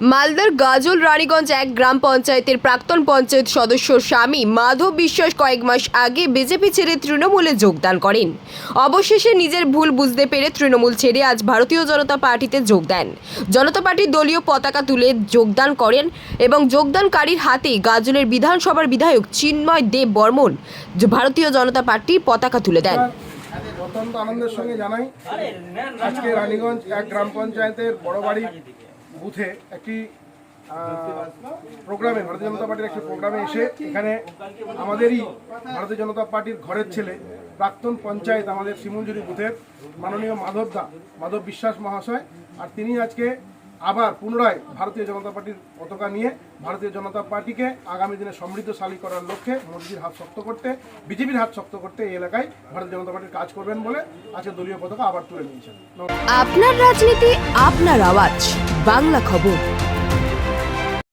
মালদার গাজল রানীগঞ্জ এক গ্রাম পঞ্চায়েতের প্রাক্তন পঞ্চায়েত সদস্য স্বামী মাধব বিশ্বাস কয়েক মাস আগে বিজেপি ছেড়ে তৃণমূলে যোগদান করেন। অবশেষে নিজের ভুল বুঝতে পেরে তৃণমূল ছেড়ে আজ ভারতীয় জনতা পার্টিতে যোগ দেন। জনতা পার্টির দলীয় পতাকা তুলে যোগদান করেন এবং যোগদানকারীর হাতে গাজলের বিধানসভার বিধায়ক চিন্ময় দেব বর্মন ভারতীয় জনতা পার্টির পতাকা তুলে দেন। অত্যন্ত আনন্দের সঙ্গে জানাই আজকে রানীগঞ্জ এক গ্রাম পঞ্চায়েতের বড়বাড়ি বুথে একটি প্রোগ্রামে ভারতীয় জনতা পার্টির একটি প্রোগ্রামে এসে এখানে আমাদেরই ভারতীয় জনতা পার্টির ঘরের ছেলে প্রাক্তন পঞ্চায়েত আমাদের শিমুলঝুরি বুথের মাননীয় মাধব বিশ্বাস মহাশয় আর তিনি আজকে আবার পুনরায় ভারতীয় জনতা পার্টির পতাকা নিয়ে ভারতীয় জনতা পার্টিকে আগামী দিনে সমৃদ্ধশালী করার লক্ষ্যে মোদির হাত শক্ত করতে, বিজেপির হাত শক্ত করতে এই এলাকায় ভারতীয় জনতা পার্টির কাজ করবেন বলে আজকে দলীয় পতাকা আবার তুলে নিয়েছেন। আপনার রাজনীতি, আপনার আওয়াজ, বাংলা খবর।